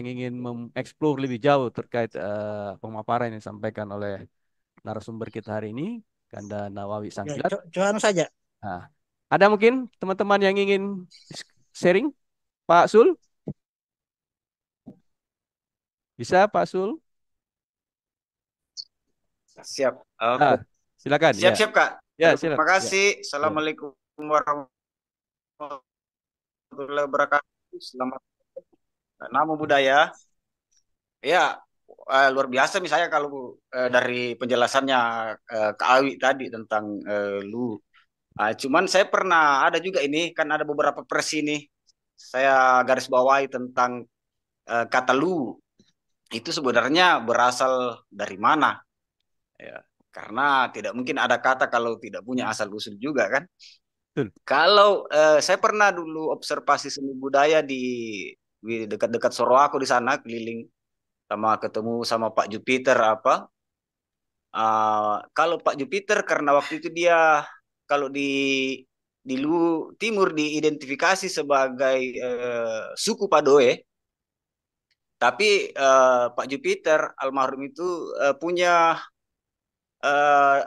yang ingin mengeksplor lebih jauh terkait pemaparan yang disampaikan oleh narasumber kita hari ini, Kanda Nawawi Ya, Sangkilat. coba saja. Nah, ada mungkin teman-teman yang ingin sharing? Pak Sul, bisa Pak Sul? Siap. Oke. Ah, silakan. Ya, Siap-siap, Kak. ya, Terima silakan. Ya, kasih. ya. Assalamualaikum warahmatullahi wabarakatuh. Selamat Namo Buddhaya. Ya, luar biasa misalnya kalau dari penjelasannya Kak Awi tadi tentang lu. Cuman saya pernah ada juga ini, kan ada beberapa versi nih. Saya garis bawahi tentang kata lu. Itu sebenarnya berasal dari mana? Ya, karena tidak mungkin ada kata kalau tidak punya asal usul juga kan. Betul. Kalau saya pernah dulu observasi seni budaya di dekat-dekat Soroako di sana keliling sama ketemu sama Pak Jupiter apa. Kalau Pak Jupiter karena waktu itu dia kalau di timur diidentifikasi sebagai suku Padoe, tapi Pak Jupiter almarhum itu punya eh,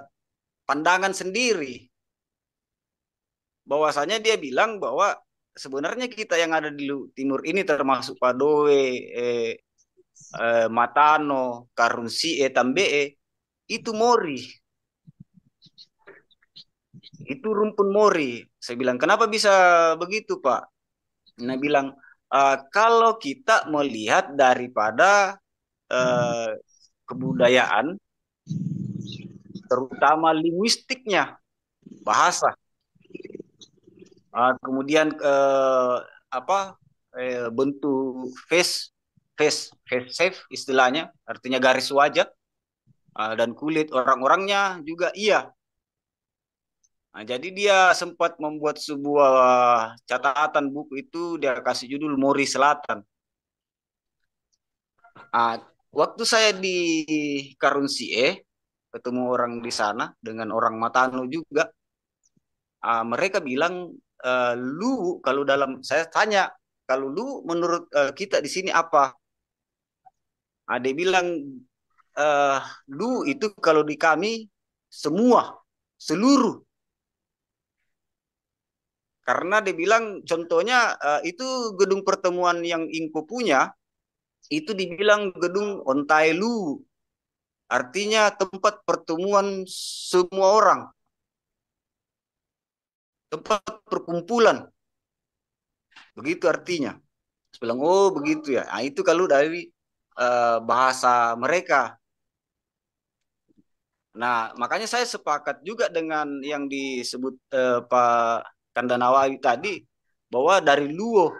pandangan sendiri bahwasanya dia bilang bahwa sebenarnya kita yang ada di timur ini termasuk Padoe, Matano, Karunsie, Tambee itu Mori, itu rumpun Mori. Saya bilang kenapa bisa begitu Pak? Nah bilang kalau kita melihat daripada eh, kebudayaan, terutama linguistiknya, bahasa. Kemudian apa bentuk face shape istilahnya, artinya garis wajah dan kulit orang-orangnya juga iya. Nah, jadi dia sempat membuat sebuah catatan buku itu dia kasih judul Mori Selatan. Ah, waktu saya di Karunsie ketemu orang di sana dengan orang Matano juga, mereka bilang lu kalau dalam saya tanya kalau lu menurut kita di sini apa? Dia bilang eh, lu itu kalau di kami semua seluruh karena dia bilang contohnya itu gedung pertemuan yang Inko punya itu dibilang gedung Ontailu artinya tempat pertemuan semua orang tempat perkumpulan begitu artinya. Saya bilang oh begitu ya. Nah, itu kalau dari bahasa mereka. Nah, makanya saya sepakat juga dengan yang disebut Pak Kandanawawi tadi bahwa dari Luo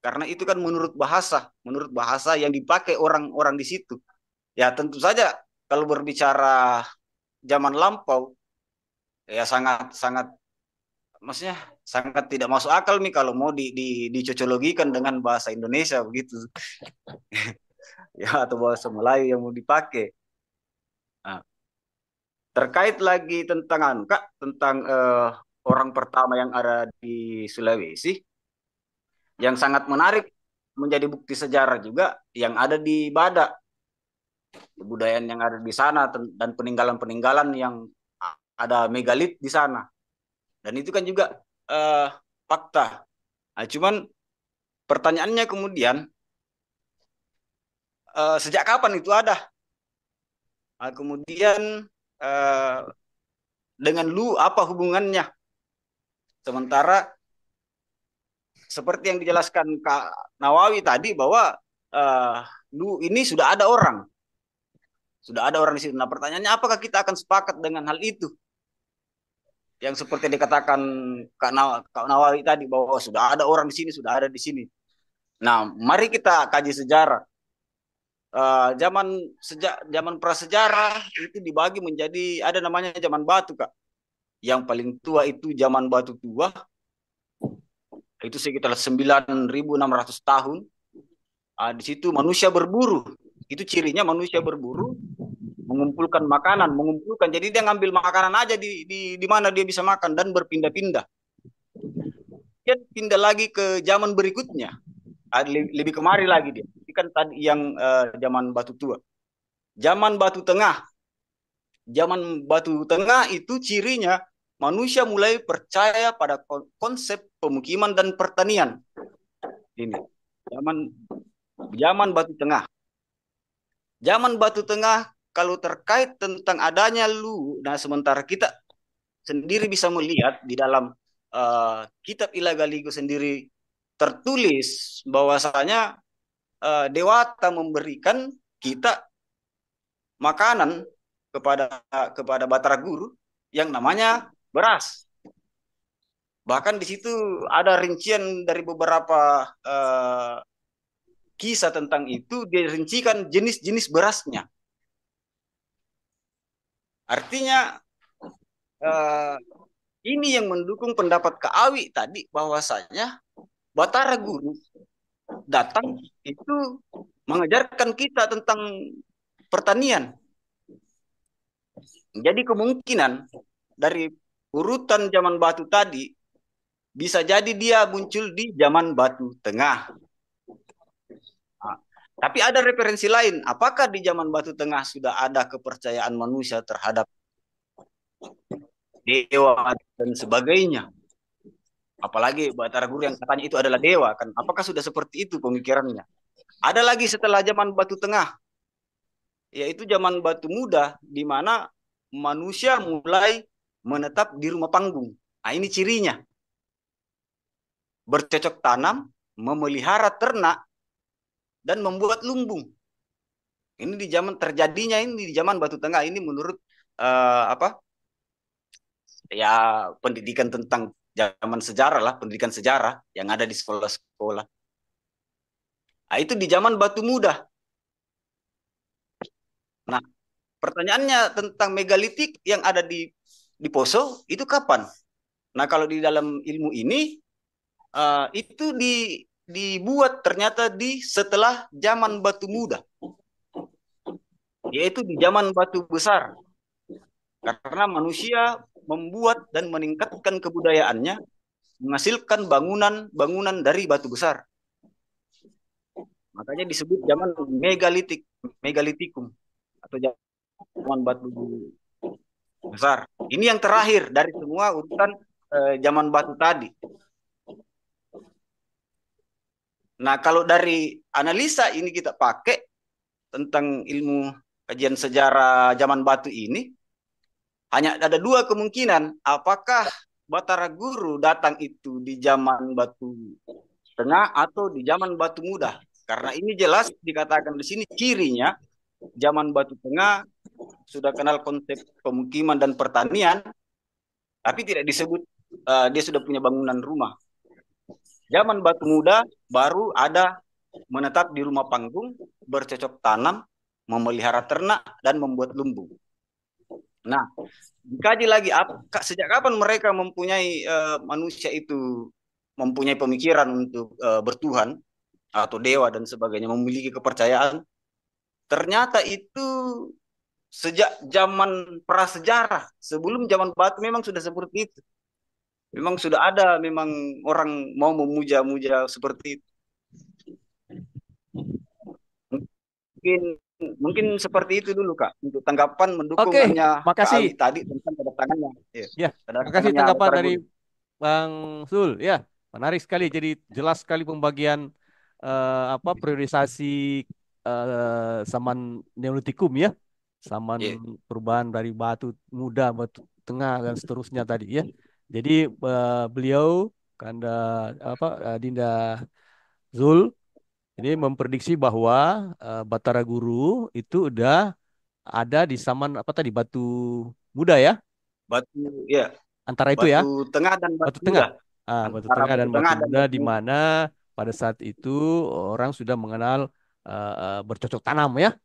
karena itu kan menurut bahasa yang dipakai orang-orang di situ. Ya tentu saja kalau berbicara zaman lampau ya sangat sangat maksudnya sangat tidak masuk akal nih kalau mau dicocologikan dengan bahasa Indonesia begitu ya atau bahasa Melayu yang mau dipakai. Nah, terkait lagi tentang Kak, tentang orang pertama yang ada di Sulawesi, yang sangat menarik menjadi bukti sejarah juga yang ada di Badak, kebudayaan yang ada di sana dan peninggalan-peninggalan yang ada megalit di sana. Dan itu kan juga eh, fakta. Nah, cuman pertanyaannya kemudian sejak kapan itu ada? Nah, kemudian eh, dengan lu apa hubungannya? Sementara seperti yang dijelaskan Kak Nawawi tadi bahwa uh, lu ini sudah ada orang di situ. Nah pertanyaannya apakah kita akan sepakat dengan hal itu? Yang seperti dikatakan Kak Nawawi tadi bahwa sudah ada orang di sini, sudah ada di sini. Nah mari kita kaji sejarah. Zaman prasejarah itu dibagi menjadi ada namanya zaman batu Kak. Yang paling tua itu zaman batu tua itu sekitar 9.600 tahun. Di situ manusia berburu. Itu cirinya manusia berburu, mengumpulkan makanan, mengumpulkan. Jadi dia ngambil makanan aja di mana dia bisa makan dan berpindah-pindah. Dia pindah lagi ke zaman berikutnya. Lebih kemari lagi dia. Jadi kan tadi yang zaman batu tua. Zaman batu tengah. Zaman batu tengah itu cirinya manusia mulai percaya pada konsep pemukiman dan pertanian. Ini zaman zaman batu tengah. Zaman batu tengah kalau terkait tentang adanya lu, nah sementara kita sendiri bisa melihat di dalam kitab Ilagaligo sendiri tertulis bahwasanya Dewata memberikan kita makanan kepada Batara Guru yang namanya beras. Bahkan di situ ada rincian dari beberapa kisah tentang itu, dirincikan jenis-jenis berasnya. Artinya ini yang mendukung pendapat Kak Awi tadi bahwasanya Batara Guru datang itu mengajarkan kita tentang pertanian. Jadi kemungkinan dari urutan zaman batu tadi bisa jadi dia muncul di zaman batu tengah. Nah, tapi ada referensi lain. Apakah di zaman batu tengah sudah ada kepercayaan manusia terhadap dewa dan sebagainya? Apalagi Batara Guru yang katanya itu adalah dewa kan? Apakah sudah seperti itu pemikirannya? Ada lagi setelah zaman batu tengah, yaitu zaman batu muda, di mana manusia mulai menetap di rumah panggung. Nah, ini cirinya. Bercocok tanam, memelihara ternak, dan membuat lumbung. Ini di zaman terjadinya ini di zaman batu tengah ini menurut apa? Ya pendidikan tentang zaman sejarah lah, pendidikan sejarah yang ada di sekolah-sekolah. Nah, itu di zaman batu muda. Nah, pertanyaannya tentang megalitik yang ada di Poso itu kapan? Nah, kalau di dalam ilmu ini itu dibuat ternyata di setelah zaman batu muda, yaitu di zaman batu besar. Karena manusia membuat dan meningkatkan kebudayaannya, menghasilkan bangunan-bangunan dari batu besar. Makanya disebut zaman megalitikum atau zaman batu besar. Ini yang terakhir dari semua urutan zaman batu tadi. Nah, kalau dari analisa ini kita pakai tentang ilmu kajian sejarah zaman batu ini, hanya ada dua kemungkinan. Apakah Batara Guru datang itu di zaman batu tengah atau di zaman batu muda? Karena ini jelas dikatakan di sini cirinya zaman batu tengah sudah kenal konsep pemukiman dan pertanian, tapi tidak disebut dia sudah punya bangunan rumah. Zaman batu muda baru ada menetap di rumah panggung, bercocok tanam, memelihara ternak, dan membuat lumbung. Nah, dikaji lagi sejak kapan mereka mempunyai manusia itu mempunyai pemikiran untuk bertuhan atau dewa dan sebagainya, memiliki kepercayaan. Ternyata itu sejak zaman prasejarah, sebelum zaman batu memang sudah seperti itu. Memang sudah ada memang orang mau memuja-muja seperti itu. Mungkin mungkin seperti itu dulu Kak untuk tanggapan Oke, mendukungannya Kak makasih. Awi tadi tentang kedatangannya. Ya, Ya, makasih kedatangannya tanggapan Batara dari Guru. Bang Sul. Ya, menarik sekali. Jadi jelas sekali pembagian apa priorisasi zaman Neolitikum ya, zaman Ya, perubahan dari batu muda, batu tengah dan seterusnya tadi ya. Jadi beliau Kanda Dinda Zul ini memprediksi bahwa Batara Guru itu udah ada di zaman apa tadi batu muda ya, batu ya, antara itu ya. batu tengah dan Batu batu tengah. muda. Batu Antara tengah dan batu batu tengah dan muda batu di muda. mana pada saat itu orang sudah mengenal bercocok tanam ya.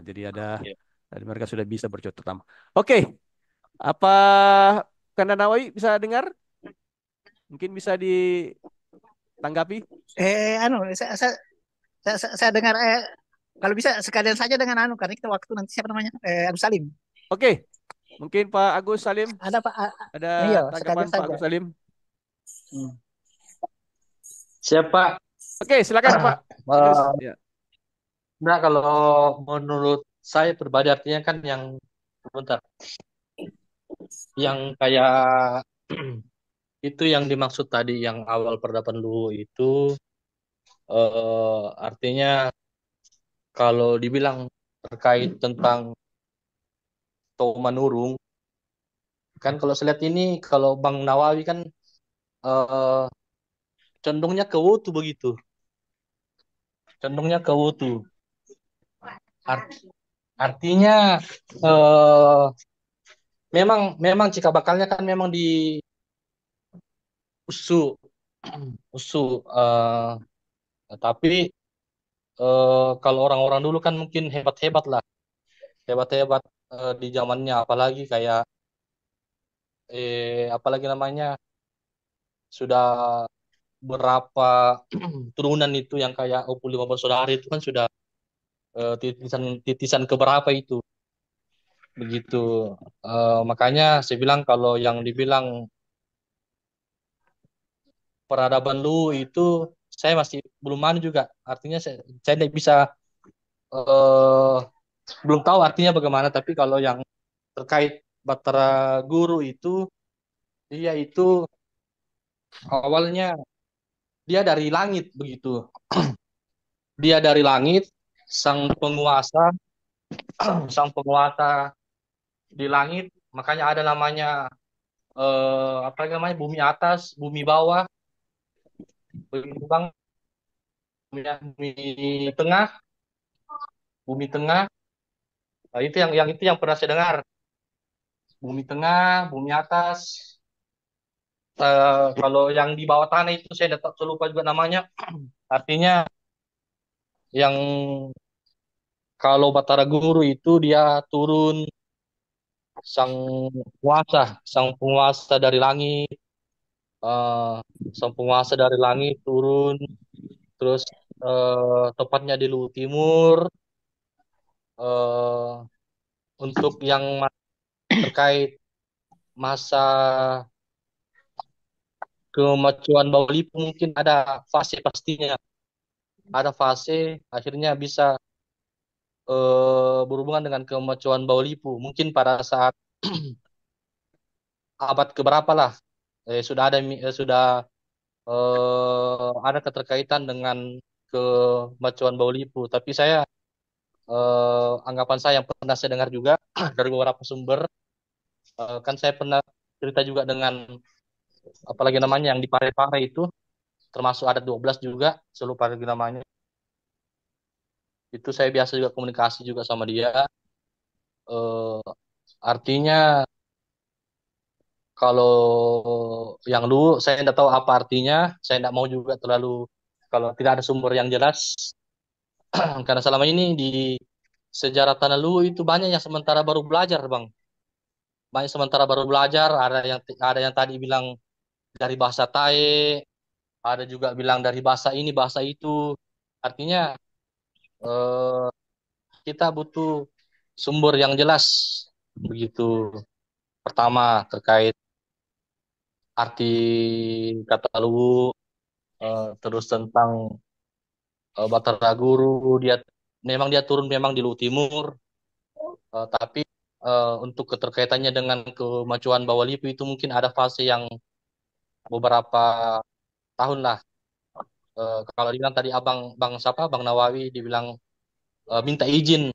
Jadi Ya. dari mereka sudah bisa bercocok tanam. Oke, apa Kanda Nawawi bisa dengar? Mungkin bisa ditanggapi. Anu, saya dengar kalau bisa sekalian saja dengan anu karena kita waktu nanti siapa namanya Agus Salim. Oke, mungkin Pak Agus Salim Ada Pak, ada iya tanggapan sekalian Pak saja. Agus Salim. Hmm. Siapa? Oke, silakan Pak Agus. Ya. Nah, kalau menurut saya pribadi artinya kan yang bentar, yang kayak itu yang dimaksud tadi yang awal peradaban dulu itu artinya kalau dibilang terkait tentang Manurung kan kalau saya lihat ini kalau Bang Nawawi kan eh, condongnya ke Wutu begitu, condongnya ke Wutu. Art- artinya eh, memang memang cikal bakalnya kan memang di Usu Usu tapi kalau orang-orang dulu kan mungkin hebat-hebat lah, hebat-hebat di zamannya apalagi kayak apalagi namanya sudah berapa turunan itu yang kayak Opul 5 bersaudara itu kan sudah titisan titisan keberapa itu begitu. Makanya saya bilang kalau yang dibilang peradaban lu itu saya masih belum mana juga artinya saya tidak bisa eh, belum tahu artinya bagaimana tapi kalau yang terkait Batara Guru itu dia itu awalnya dia dari langit begitu, dia dari langit sang penguasa sang penguasa di langit makanya ada namanya apa namanya bumi atas bumi bawah begitu bang, bumi tengah bumi tengah. Nah, itu yang itu yang pernah saya dengar bumi tengah bumi atas. Kalau yang di bawah tanah itu saya dapat saya lupa juga namanya artinya yang kalau Batara Guru itu dia turun sang sang penguasa dari langit, eh, sang penguasa dari langit turun terus tepatnya di Luwu Timur eh, untuk yang terkait masa kemajuan Bau Lipu mungkin ada fase pastinya ada fase akhirnya bisa berhubungan dengan kemajuan Bau Lipu mungkin pada saat abad keberapa lah ada keterkaitan dengan kemajuan Bau Lipu tapi saya anggapan saya yang pernah saya dengar juga dari beberapa sumber kan saya pernah cerita juga dengan apalagi namanya yang di Parepare itu termasuk ada 12 juga saya lupa lagi namanya itu saya biasa juga komunikasi juga sama dia eh, artinya kalau yang dulu saya tidak tahu apa artinya saya tidak mau juga terlalu kalau tidak ada sumber yang jelas karena selama ini di sejarah Tanah Luwu itu banyak yang sementara baru belajar bang banyak sementara baru belajar ada yang tadi bilang dari bahasa Tae ada juga bilang dari bahasa ini bahasa itu artinya eh, kita butuh sumber yang jelas begitu pertama terkait arti kata Luwu terus tentang Batara Guru dia memang dia turun memang di Luwu Timur tapi untuk keterkaitannya dengan kemajuan Bawah Lipu itu mungkin ada fase yang beberapa tahun lah. Kalau dibilang tadi abang bang siapa bang Nawawi dibilang minta izin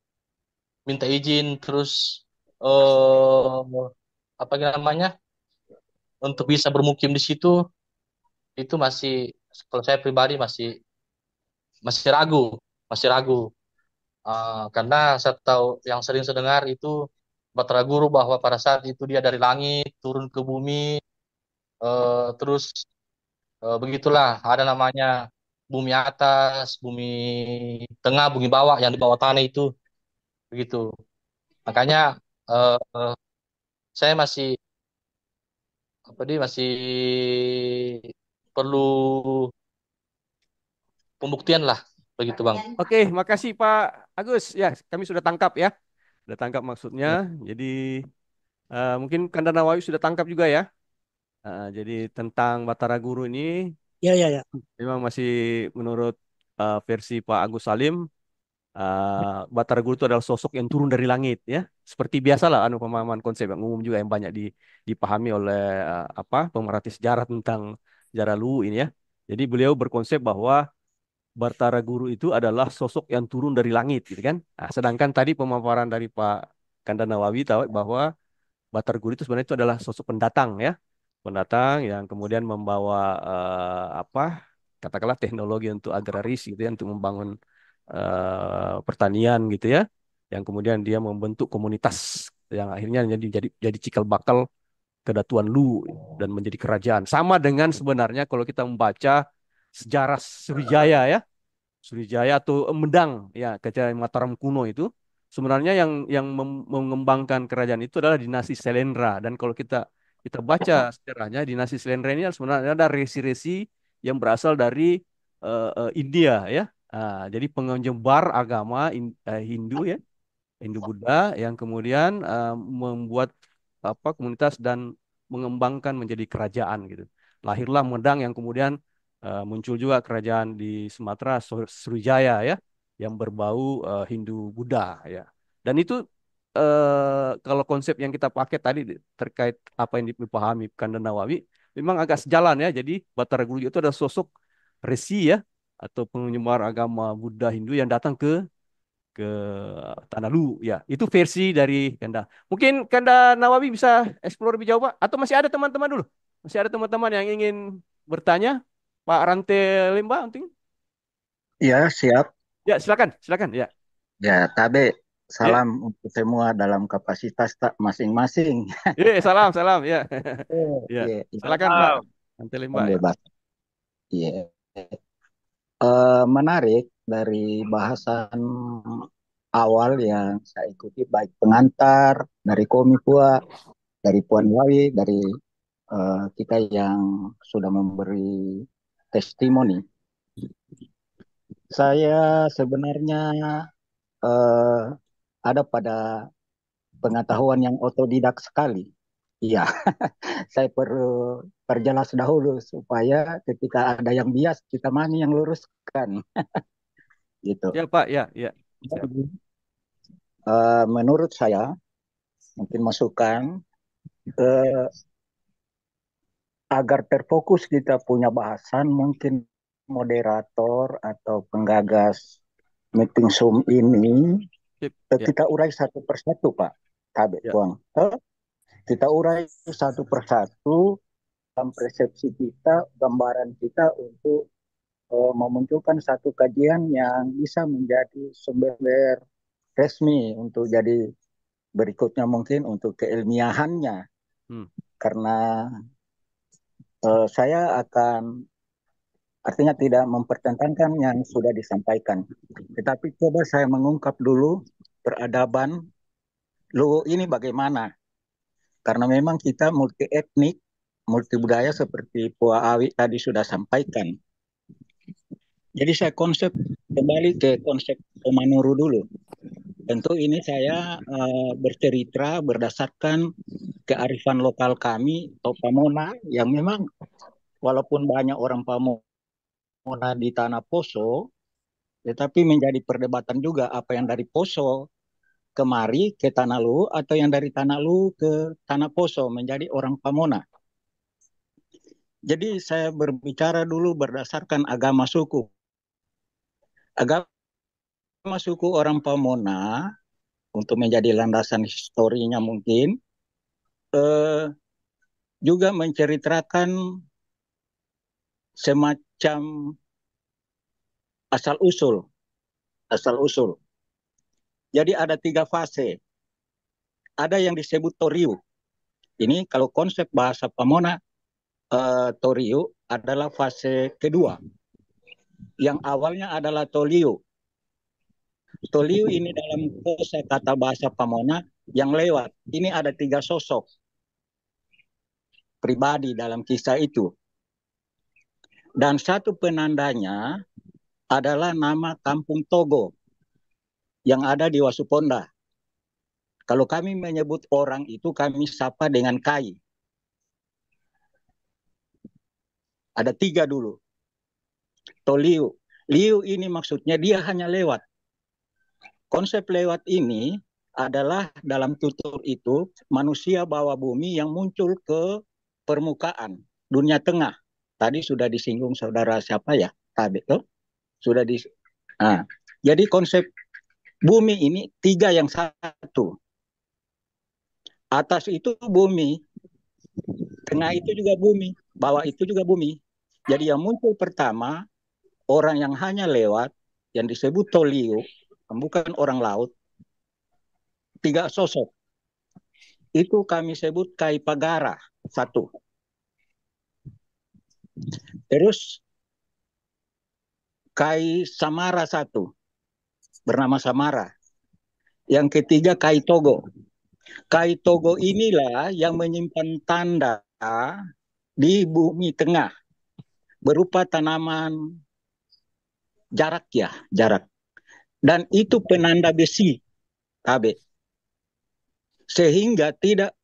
terus apa namanya untuk bisa bermukim di situ itu masih kalau saya pribadi masih masih ragu masih ragu. Karena saya tahu yang sering saya dengar itu Batara Guru bahwa pada saat itu dia dari langit turun ke bumi terus begitulah ada namanya bumi atas bumi tengah bumi bawah yang di bawah tanah itu begitu makanya eh, saya masih apa dia masih perlu pembuktian lah begitu bang. Oke, makasih Pak Agus. Ya, kami sudah tangkap ya. Sudah tangkap maksudnya. Ya, Jadi mungkin Kanda Nawawi sudah tangkap juga ya. Jadi tentang Batara Guru ini Ya, ya, ya. memang masih menurut versi Pak Agus Salim Batara Guru itu adalah sosok yang turun dari langit ya. Seperti biasalah pemahaman konsep yang umum juga yang banyak dipahami oleh pemerhati sejarah tentang sejarah Luwu ini ya. Jadi beliau berkonsep bahwa Batara Guru itu adalah sosok yang turun dari langit gitu kan. Nah, sedangkan tadi pemaparan dari Pak Kanda Nawawi tahu bahwa Batara Guru itu sebenarnya itu adalah sosok pendatang ya. Pendatang yang kemudian membawa katakanlah teknologi untuk agraris gitu ya untuk membangun pertanian gitu ya. Yang kemudian dia membentuk komunitas yang akhirnya jadi cikal bakal kedatuan Lu dan menjadi kerajaan. Sama dengan sebenarnya kalau kita membaca sejarah Sriwijaya ya, Sriwijaya atau Medang ya, kerajaan Mataram kuno itu sebenarnya yang mengembangkan kerajaan itu adalah dinasti Selendra. Dan kalau kita kita baca sejarahnya dinasti Selendra ini sebenarnya ada resi-resi yang berasal dari India ya. Jadi penyebar agama Hindu ya, Hindu Buddha yang kemudian membuat komunitas dan mengembangkan menjadi kerajaan gitu. Lahirlah Medang yang kemudian muncul juga kerajaan di Sumatera Sriwijaya ya yang berbau Hindu Buddha ya. Dan itu kalau konsep yang kita pakai tadi terkait apa yang dipahami Kanda Nawawi memang agak sejalan ya. Jadi Batara Guru itu adalah sosok resi ya atau penyebar agama Buddha Hindu yang datang ke Tanah Lu ya. Itu versi dari Kanda. Mungkin Kanda Nawawi bisa explore lebih jauh Pak atau masih ada teman-teman dulu? Masih ada teman-teman yang ingin bertanya? Pak Rante Limba mungkin? Ya, siap. Ya, silakan, silakan ya. Ya, Tabe, Ya. salam untuk semua dalam kapasitas tak masing-masing. Salam, salam ya. Oh, Ya. iya, iya, Silakan Pak Salam. Rante Limba kan ya. bebas. Iya. Menarik dari bahasan awal yang saya ikuti, baik pengantar, dari Komipua, dari Puan Wawi, dari kita yang sudah memberi testimoni. Saya sebenarnya eh, ada pada pengetahuan yang otodidak sekali. Iya, saya perlu perjelas dahulu supaya ketika ada yang bias kita mana yang luruskan gitu. Ya Pak, ya, ya. Siap. Jadi, menurut saya mungkin masukan eh, agar terfokus kita punya bahasan mungkin moderator atau penggagas meeting Zoom ini Sip. Ya, kita urai satu persatu Pak Kabeh ya. Tuang. Kita urai satu persatu dalam persepsi kita, gambaran kita untuk memunculkan satu kajian yang bisa menjadi sumber resmi untuk jadi berikutnya mungkin untuk keilmiahannya. Hmm. Karena saya akan artinya tidak mempertentangkan yang sudah disampaikan. Tetapi coba saya mengungkap dulu peradaban Luwu ini bagaimana. Karena memang kita multi etnik, multi budaya seperti Pua Awi tadi sudah sampaikan. Jadi saya kembali ke konsep Omanuru dulu. Tentu ini saya bercerita berdasarkan kearifan lokal kami atau Pamona yang memang walaupun banyak orang Pamona di Tanah Poso, tetapi menjadi perdebatan juga apa yang dari Poso kemari ke Tanah Lu atau yang dari Tanah Lu ke Tanah Poso menjadi orang Pamona. Jadi saya berbicara dulu berdasarkan agama suku. Agama suku orang Pamona untuk menjadi landasan historinya mungkin eh, juga menceritakan semacam asal usul, asal usul. Jadi ada 3 fase. Ada yang disebut toriu. Ini kalau konsep bahasa Pamona, toriu adalah fase kedua. Yang awalnya adalah toliu. Toliu ini dalam kosa kata bahasa Pamona yang lewat. Ini ada 3 sosok pribadi dalam kisah itu. Dan satu penandanya adalah nama Kampung Togo yang ada di Wasuponda. Kalau kami menyebut orang itu kami sapa dengan Kai. Ada 3 dulu. Toliu. Liu ini maksudnya dia hanya lewat. Konsep lewat ini adalah dalam tutur itu manusia bawah bumi yang muncul ke permukaan dunia tengah. Tadi sudah disinggung saudara siapa ya? Tabe tuh sudah di. Nah, jadi konsep bumi ini tiga yang satu. Atas itu bumi, tengah itu juga bumi, bawah itu juga bumi. Jadi yang muncul pertama orang yang hanya lewat yang disebut Toliu, bukan orang laut, tiga sosok. Itu kami sebut Kai Pagara satu. Terus Kai Samara satu, bernama Samara. Yang ketiga Kai Togo. Kai Togo inilah yang menyimpan tanda di bumi tengah berupa tanaman jarak. Dan itu penanda besi, Tabe. Sehingga tidak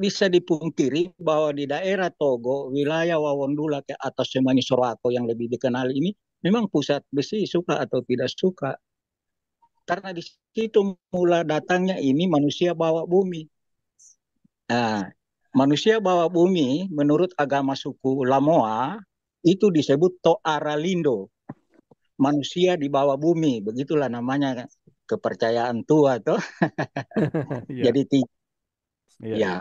bisa dipungkiri bahwa di daerah Togo, wilayah Wawondula ke atas Semani Sorako yang lebih dikenal ini, memang pusat besi suka atau tidak suka. Karena di situ mula datangnya ini manusia bawah bumi. Nah, manusia bawah bumi menurut agama suku Lamoa itu disebut Toaralindo, manusia di bawah bumi, begitulah namanya kepercayaan tua tuh. Iya, Jadi iya, ya. iya.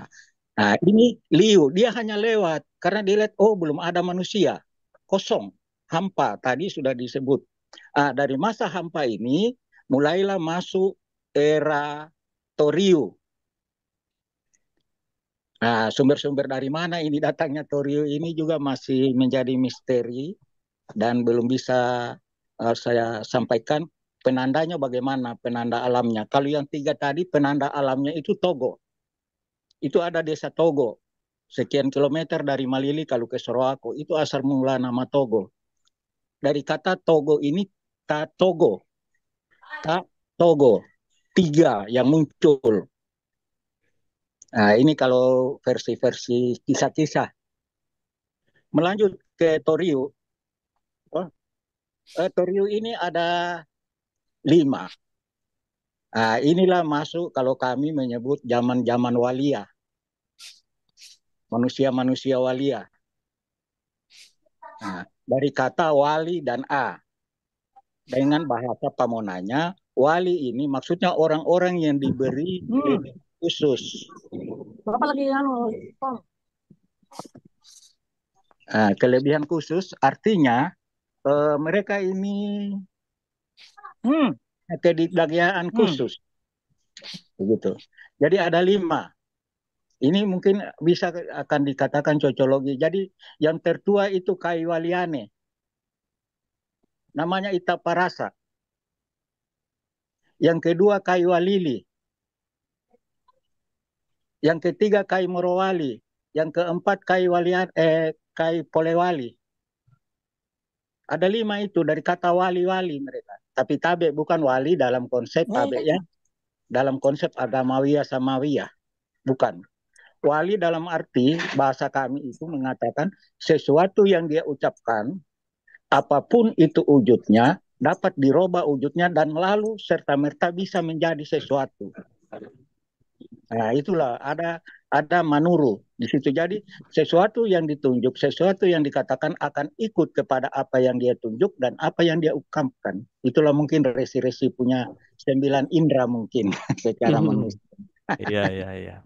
Nah, ini Liu, dia hanya lewat karena dia lihat oh belum ada manusia, kosong, hampa tadi sudah disebut. Dari masa hampa ini mulailah masuk era Toriu. Nah, sumber-sumber dari mana ini datangnya Toriu ini juga masih menjadi misteri dan belum bisa saya sampaikan penandanya bagaimana, penanda alamnya. Kalau yang tiga tadi penanda alamnya itu Togo. Itu ada desa Togo. Sekian kilometer dari Malili kalau ke Sorowako. Itu asal mula nama Togo. Dari kata Togo ini ta Togo. Ta Togo. Tiga yang muncul. Nah, ini kalau versi-versi kisah-kisah. Melanjut ke Toriu. Oh, Toriu ini ada 5. Nah, inilah masuk kalau kami menyebut zaman-zaman walia. Manusia-manusia walia. Nah, dari kata wali dan A. Dengan bahasa Pamonanya, wali ini maksudnya orang-orang yang diberi kelebihan khusus. Bapak lagi Kelebihan khusus artinya mereka ini kedikdakyaan khusus. Begitu. Jadi ada 5. Ini mungkin bisa akan dikatakan cocologi. Jadi yang tertua itu Kai Waliane. Namanya Itaparasa. Yang kedua Kai Walili. Yang ketiga Kai Morowali. Yang keempat Kai Polewali. Ada 5 itu dari kata wali-wali mereka. Tapi tabe bukan wali dalam konsep tabe ya. Dalam konsep agamawiyah samawiyah. Bukan. Wali dalam arti bahasa kami itu mengatakan sesuatu yang dia ucapkan, apapun itu wujudnya, dapat dirubah wujudnya dan lalu serta-merta bisa menjadi sesuatu. Nah, itulah ada manuru di situ. Jadi sesuatu yang ditunjuk, sesuatu yang dikatakan akan ikut kepada apa yang dia tunjuk dan apa yang dia ungkapkan. Itulah mungkin resi-resi punya 9 indera mungkin secara manusia. Iya, iya, iya.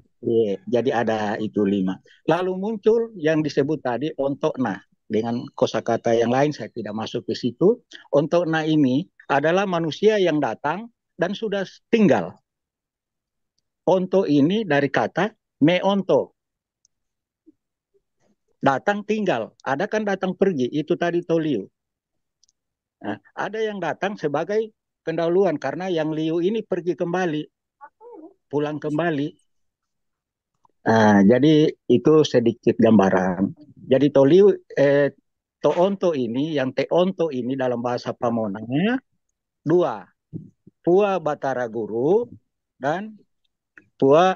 Jadi ada itu 5. Lalu muncul yang disebut tadi ontokna. Dengan kosakata yang lain saya tidak masuk ke situ. Ontokna ini adalah manusia yang datang dan sudah tinggal. Onto ini dari kata meonto. Datang tinggal. Ada kan datang pergi. Itu tadi Toliu. Nah, ada yang datang sebagai pendahuluan. Karena yang Liu ini pergi kembali. Pulang kembali. Nah, jadi itu sedikit gambaran. Jadi Toonto ini, yang Teonto ini dalam bahasa Pamonanya 2. Pua Batara Guru dan Pua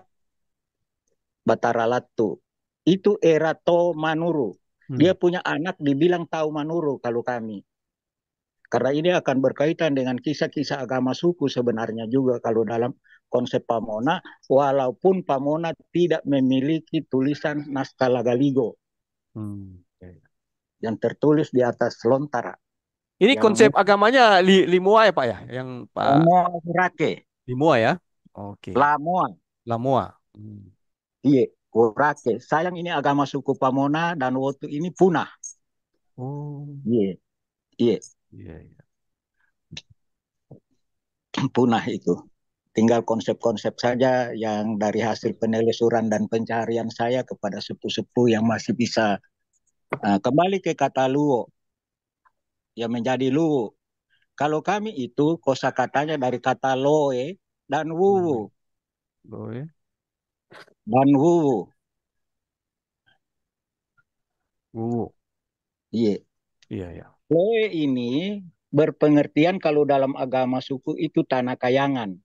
Batara Latu. Itu era To Manuru. Dia punya anak dibilang Tau Manuru kalau kami. Karena ini akan berkaitan dengan kisah-kisah agama suku sebenarnya juga kalau dalam konsep Pamona, walaupun Pamona tidak memiliki tulisan naskah Lagaligo Ya, ya. yang tertulis di atas lontara. Ini Yang konsep agamanya Limoa ya Pak ya? Yang Pak Lamoa Kurake, Limoa ya? Oke. Lamoa, Lamoa. iya, Kurake. Sayang ini agama suku Pamona dan Wotu ini punah. Oh, Iya, iya, iya, iya. punah itu. Tinggal konsep-konsep saja yang dari hasil penelusuran dan pencarian saya kepada sepuh-sepuh yang masih bisa kembali ke kata luo yang menjadi luo. Kalau kami itu kosakatanya dari kata loe dan wuwu Boleh. dan wuwu. Iya. Iya, iya. Loe ini berpengertian kalau dalam agama suku itu tanah kayangan.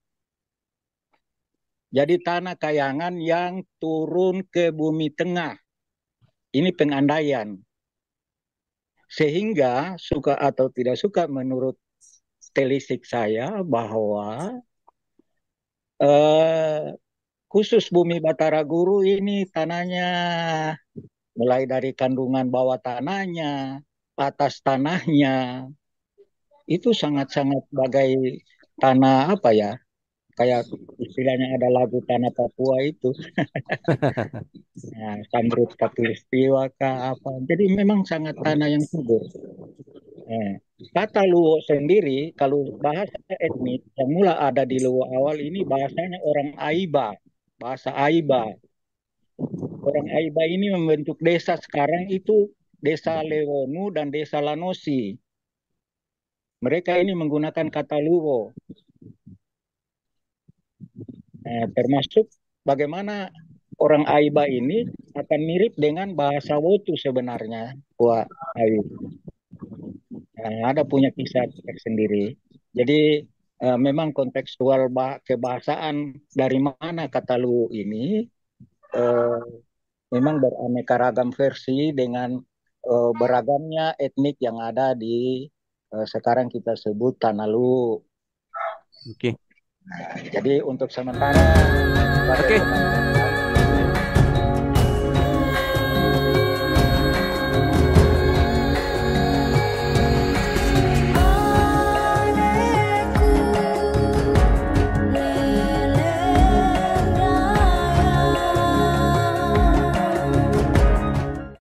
Jadi tanah kayangan yang turun ke bumi tengah. Ini pengandaian. Sehingga suka atau tidak suka menurut telisik saya bahwa khusus bumi Batara Guru ini tanahnya mulai dari kandungan bawah tanahnya, atas tanahnya, itu sangat-sangat bagai tanah apa ya, kayak istilahnya ada lagu tanah Papua itu, nah, Samrut Katulistiwa kah apa, jadi memang sangat tanah yang subur. Kata Luo sendiri, kalau bahasa etnik yang mula ada di Luo awal ini bahasanya orang Aiba, bahasa Aiba. Orang Aiba ini membentuk desa sekarang itu Desa Lewonu dan Desa Lanosi. Mereka ini menggunakan kata Luo. Termasuk bagaimana orang Aiba ini akan mirip dengan bahasa Wotu sebenarnya. Wah, Ayu. Ada punya kisah tersendiri. Jadi memang kontekstual kebahasaan dari mana kata Luo ini memang beraneka ragam versi dengan beragamnya etnik yang ada di sekarang kita sebut Tanah Luo. Oke. Jadi untuk sementara Oke.